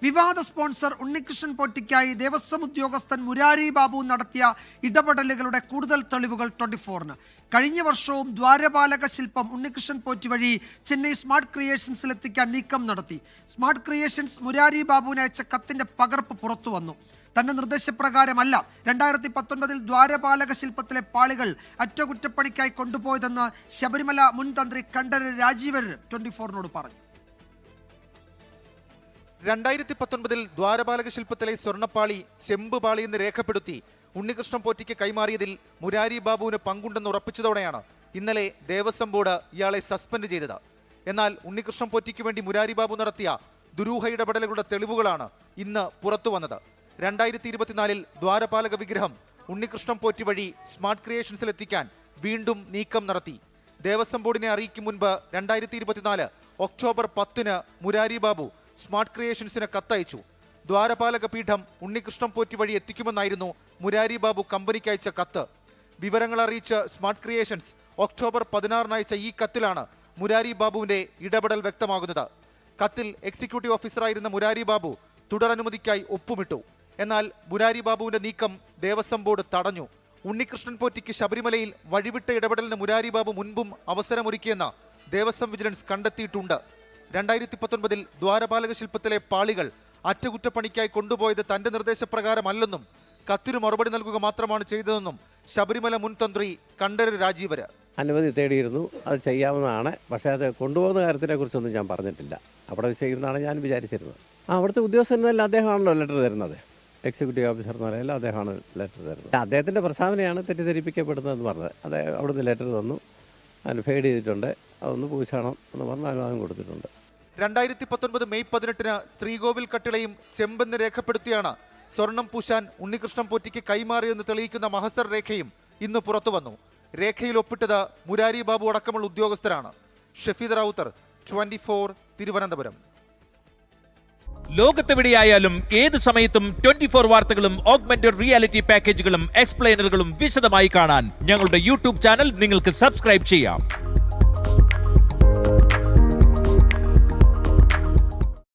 വിവാദ സ്പോൺസർ ഉണ്ണികൃഷ്ണൻ പോറ്റിക്കായി ദേവസ്വം ഉദ്യോഗസ്ഥൻ മുരാരി ബാബു നടത്തിയ ഇടപെടലുകളുടെ കൂടുതൽ തെളിവുകൾ 24-ന്. കഴിഞ്ഞ വർഷവും ദ്വാരപാലക ശില്പം ഉണ്ണികൃഷ്ണൻ പോറ്റി വഴി ചെന്നൈ സ്മാർട്ട് ക്രിയേഷൻസിൽ എത്തിക്കാൻ നീക്കം നടത്തി. സ്മാർട്ട് ക്രിയേഷൻസ് മുരാരി ബാബുവിന് അയച്ച കത്തിന്റെ പകർപ്പ് പുറത്തു വന്നു. തന്റെ നിർദ്ദേശപ്രകാരമല്ല 2019 ദ്വാരപാലക ശില്പത്തിലെ പാളികൾ അറ്റകുറ്റപ്പണിക്കായി കൊണ്ടുപോയതെന്ന് ശബരിമല മുൻ തന്ത്രി കണ്ഠരര് രാജീവർ 24-നോട് പറഞ്ഞു. 2019 ദ്വാരപാലക ശില്പത്തിലെ സ്വർണ്ണപ്പാളി ചെമ്പുപാളി എന്ന് രേഖപ്പെടുത്തി ഉണ്ണികൃഷ്ണൻ പോറ്റിക്ക് കൈമാറിയതിൽ മുരാരി ബാബുവിന് പങ്കുണ്ടെന്ന് ഉറപ്പിച്ചതോടെയാണ് ഇന്നലെ ദേവസ്വം ബോർഡ് ഇയാളെ സസ്പെൻഡ് ചെയ്തത്. എന്നാൽ ഉണ്ണികൃഷ്ണൻ പോറ്റിക്ക് വേണ്ടി മുരാരി ബാബു നടത്തിയ ദുരൂഹ ഇടപെടലുകളുടെ തെളിവുകളാണ് ഇന്ന് പുറത്തു വന്നത്. 2024 ദ്വാരപാലക വിഗ്രഹം ഉണ്ണികൃഷ്ണൻ പോറ്റി വഴി സ്മാർട്ട് ക്രിയേഷൻസിൽ എത്തിക്കാൻ വീണ്ടും നീക്കം നടത്തി. ദേവസ്വം ബോർഡിനെ അറിയിക്കും മുൻപ് 2024 ഒക്ടോബർ 10-ന് മുരാരി ബാബു സ്മാർട്ട് ക്രിയേഷൻസിന് കത്തയച്ചു. ദ്വാരപാലക പീഠം ഉണ്ണികൃഷ്ണൻ പോറ്റി വഴി എത്തിക്കുമെന്നായിരുന്നു മുരാരി ബാബു കമ്പനിക്ക് അയച്ച കത്ത്. വിവരങ്ങൾ അറിയിച്ച് സ്മാർട്ട് ക്രിയേഷൻസ് ഒക്ടോബർ 16-ന് അയച്ച ഈ കത്തിലാണ് മുരാരി ബാബുവിന്റെ ഇടപെടൽ വ്യക്തമാകുന്നത്. കത്തിൽ എക്സിക്യൂട്ടീവ് ഓഫീസറായിരുന്ന മുരാരി ബാബു തുടരനുമതിക്കായി ഒപ്പുമിട്ടു. എന്നാൽ മുരാരി ബാബുവിന്റെ നീക്കം ദേവസ്വം ബോർഡ് തടഞ്ഞു. ഉണ്ണികൃഷ്ണൻ പോറ്റിക്ക് ശബരിമലയിൽ വഴിവിട്ട ഇടപെടലിന് മുരാരി ബാബു മുൻപും അവസരമൊരുക്കിയെന്ന് ദേവസ്വം വിജിലൻസ് കണ്ടെത്തിയിട്ടുണ്ട്. 2019 ദ്വാരപാലക ശില്പത്തിലെ പാളികൾ അറ്റകുറ്റപ്പണിക്കായി കൊണ്ടുപോയത് തന്റെ നിർദ്ദേശപ്രകാരമല്ലെന്നും കത്തിനു മറുപടി നൽകുക മാത്രമാണ് ചെയ്തതെന്നും ശബരിമല മുൻ തന്ത്രി കണ്ഠരര് രാജീവര് അനുമതി തേടിയിരുന്നു. അത് ചെയ്യാവുന്നതാണ്. പക്ഷേ അത് കൊണ്ടുപോകുന്ന കാര്യത്തിനെ കുറിച്ചൊന്നും ഞാൻ പറഞ്ഞിട്ടില്ല. അവിടെ ചെയ്യുന്നതാണ് ഞാൻ വിചാരിച്ചിരുന്നത്. അവിടുത്തെ ഉദ്യോഗസ്ഥനല്ല, അദ്ദേഹമാണല്ലോ ലെറ്റർ തരുന്നത്. എക്സിക്യൂട്ടീവ് ഓഫീസർ എന്ന് പറയില്ല, അദ്ദേഹമാണ് ലെറ്റർ തരുന്നത്. അദ്ദേഹത്തിൻ്റെ പ്രസ്താവനയാണ് തെറ്റിദ്ധരിപ്പിക്കപ്പെടുന്നതെന്ന് പറഞ്ഞത്. അത് അവിടുന്ന് ലെറ്റർ തന്നു, അതിന് ഫെയ്ഡ് ചെയ്തിട്ടുണ്ട്, അതൊന്ന് പൂശണം എന്ന് പറഞ്ഞ് അനുവാദം കൊടുത്തിട്ടുണ്ട്. 2019 മെയ് 18-ന് ശ്രീകോവിൽ കട്ടിളയും ചെമ്പെന്ന് രേഖപ്പെടുത്തിയാണ് സ്വർണം പൂശാൻ ഉണ്ണികൃഷ്ണൻ പോറ്റിക്ക് കൈമാറിയെന്ന് തെളിയിക്കുന്ന മഹസർ രേഖയും ഇന്ന് പുറത്തു വന്നു. രേഖയിൽ ഒപ്പിട്ടത് മുരാരി ബാബു അടക്കമുള്ള ഉദ്യോഗസ്ഥരാണ്. ഷഫീദ് റാവുത്തർ, 24 തിരുവനന്തപുരം. ലോകത്തെവിടെയായാലും ഏത് സമയത്തും 24 വാർത്തകളും ഓഗ്മെന്റഡ് റിയാലിറ്റി പാക്കേജുകളും എക്സ്പ്ലെയിനറുകളും വിശദമായി കാണാൻ ഞങ്ങളുടെ യൂട്യൂബ് ചാനൽ നിങ്ങൾക്ക് സബ്സ്ക്രൈബ് ചെയ്യാം.